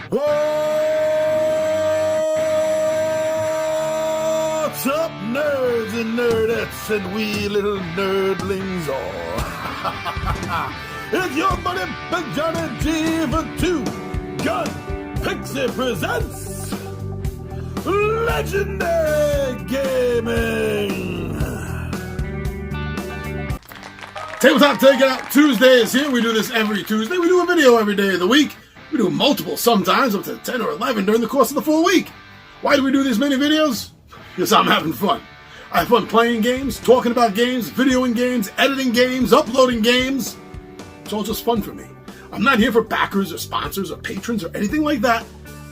What's up, nerds and nerdettes and wee little nerdlings all? It's your buddy Big Johnny G for Two Gun Pixie presents Legendary Gaming. Tabletop Takeout Tuesday is here. We do this every Tuesday. We do a video every day of the week. We do multiple, sometimes up to 10 or 11 during the course of the full week. Why do we do these many videos? Because I'm having fun. I have fun playing games, talking about games, videoing games, editing games, uploading games. It's all just fun for me. I'm not here for backers or sponsors or patrons or anything like that.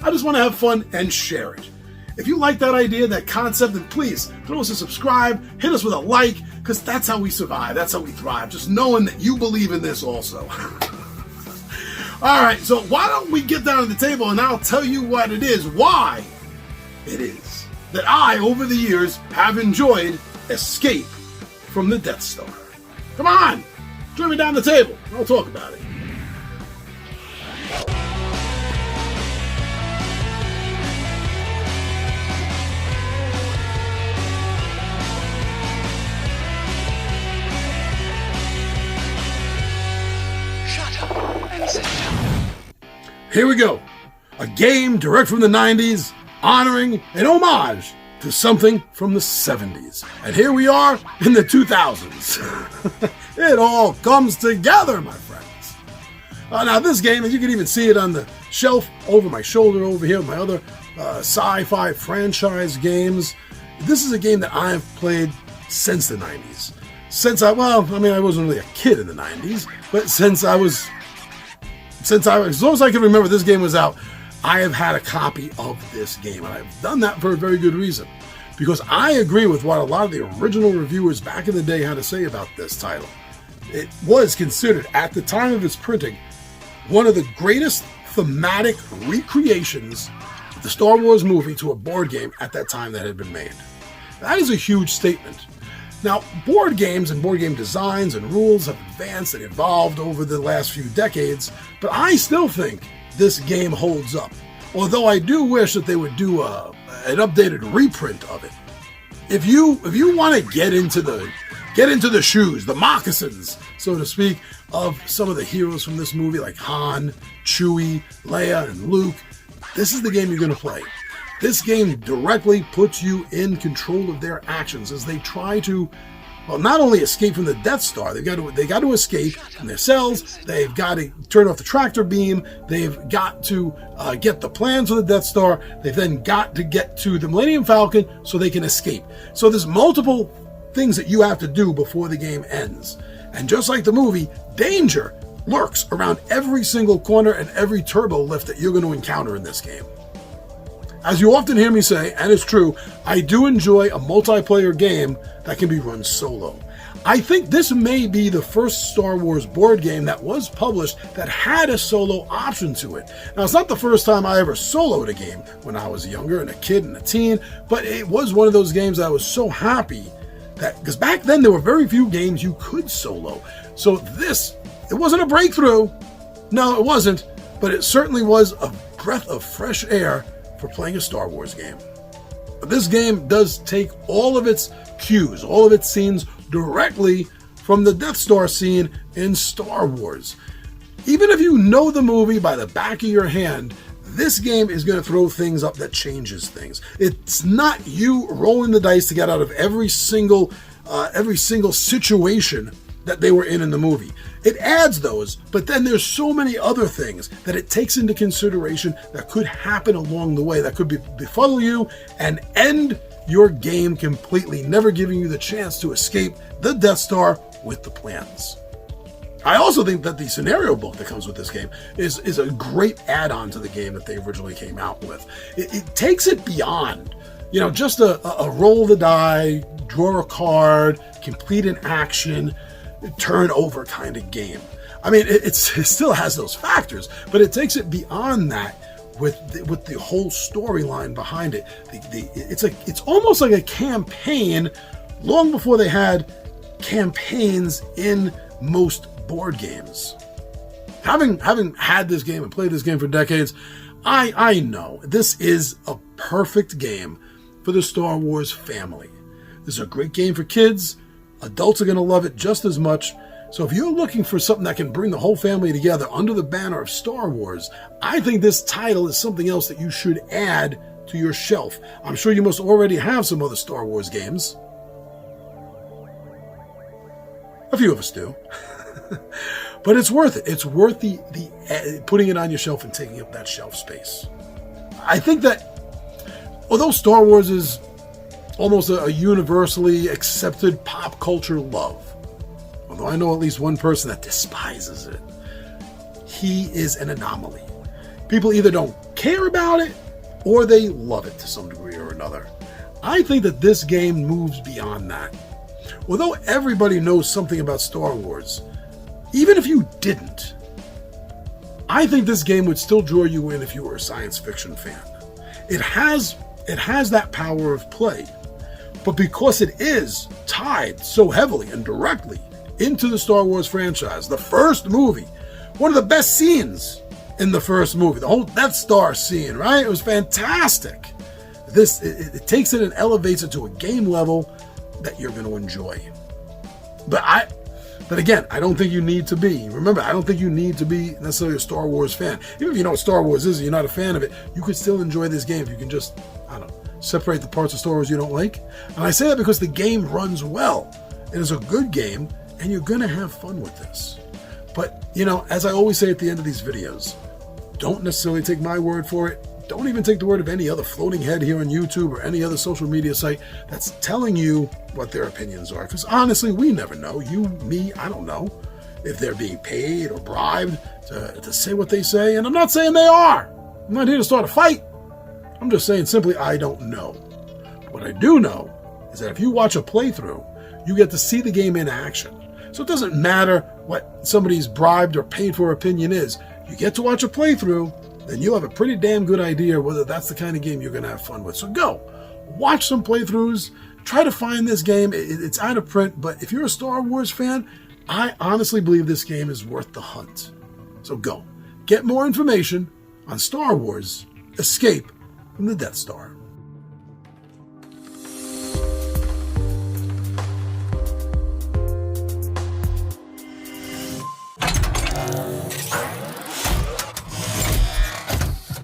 I just want to have fun and share it. If you like that idea, that concept, then please throw us a subscribe, hit us with a like, because that's how we survive. That's how we thrive. Just knowing that you believe in this also. All right, so why don't we get down to the table and I'll tell you what it is, why it is that I, over the years, have enjoyed Escape from the Death Star. Come on, join me down the table. I'll talk about it. Here we go. A game direct from the 90s, honoring an homage to something from the 70s. And here we are in the 2000s. It all comes together, my friends. Now this game, and you can even see it on the shelf over my shoulder over here, my other sci-fi franchise games. This is a game that I have played since the 90s. I wasn't really a kid in the 90s, but as long as I can remember this game was out, I have had a copy of this game. And I've done that for a very good reason. Because I agree with what a lot of the original reviewers back in the day had to say about this title. It was considered, at the time of its printing, one of the greatest thematic recreations of the Star Wars movie to a board game at that time that had been made. That is a huge statement. Now, board games and board game designs and rules have advanced and evolved over the last few decades, but I still think this game holds up. Although I do wish that they would do an updated reprint of it. If you want to get into the shoes, the moccasins, so to speak, of some of the heroes from this movie like Han, Chewie, Leia, and Luke, this is the game you're going to play. This game directly puts you in control of their actions as they try to, well, not only escape from the Death Star, they got to escape from their cells, they've got to turn off the tractor beam, they've got to get the plans of the Death Star, they've then got to get to the Millennium Falcon so they can escape. So there's multiple things that you have to do before the game ends. And just like the movie, danger lurks around every single corner and every turbo lift that you're going to encounter in this game. As you often hear me say, and it's true, I do enjoy a multiplayer game that can be run solo. I think this may be the first Star Wars board game that was published that had a solo option to it. Now, it's not the first time I ever soloed a game when I was younger and a kid and a teen, but it was one of those games that I was so happy that, because back then there were very few games you could solo. So it wasn't a breakthrough. No, it wasn't, but it certainly was a breath of fresh air for playing a Star Wars game. But this game does take all of its cues, all of its scenes directly from the Death Star scene in Star Wars. Even if you know the movie by the back of your hand, this game is going to throw things up that changes things. It's not you rolling the dice to get out of every single situation that they were in the movie. It adds those, but then there's so many other things that it takes into consideration that could happen along the way, that could befuddle you and end your game completely, never giving you the chance to escape the Death Star with the plans. I also think that the scenario book that comes with this game is a great add-on to the game that they originally came out with. It takes it beyond, just a roll the die, draw a card, complete an action, turn over kind of game. I mean, it still has those factors, but it takes it beyond that with the whole storyline behind it. It's almost like a campaign long before they had campaigns in most board games. Having had this game and played this game for decades, I know this is a perfect game for the Star Wars family. This is a great game for kids. Adults are going to love it just as much. So if you're looking for something that can bring the whole family together under the banner of Star Wars, I think this title is something else that you should add to your shelf. I'm sure you must already have some other Star Wars games. A few of us do. But it's worth it. It's worth the putting it on your shelf and taking up that shelf space. I think that although Star Wars is almost a universally accepted pop culture love, although I know at least one person that despises it, he is an anomaly. People either don't care about it or they love it to some degree or another. I think that this game moves beyond that. Although everybody knows something about Star Wars, even if you didn't, I think this game would still draw you in if you were a science fiction fan. It has that power of play, but because it is tied so heavily and directly into the Star Wars franchise, the first movie, one of the best scenes in the first movie, the whole Death Star scene, right? It was fantastic. It takes it and elevates it to a game level that you're going to enjoy. But again, I don't think you need to be. Remember, I don't think you need to be necessarily a Star Wars fan. Even if you know what Star Wars is and you're not a fan of it, you could still enjoy this game if you can just, I don't know, separate the parts of Star Wars you don't like. And I say that because the game runs well. It is a good game, and you're going to have fun with this. But, as I always say at the end of these videos, don't necessarily take my word for it. Don't even take the word of any other floating head here on YouTube or any other social media site that's telling you what their opinions are. Because honestly, we never know. You, me, I don't know if they're being paid or bribed to say what they say. And I'm not saying they are. I'm not here to start a fight. I'm just saying simply I don't know. What I do know is that if you watch a playthrough, you get to see the game in action. So it doesn't matter what somebody's bribed or paid for opinion is. You get to watch a playthrough, then you'll have a pretty damn good idea whether that's the kind of game you're going to have fun with. So go, watch some playthroughs, try to find this game. It's out of print, but if you're a Star Wars fan, I honestly believe this game is worth the hunt. So go, get more information on Star Wars Escape from the Death Star.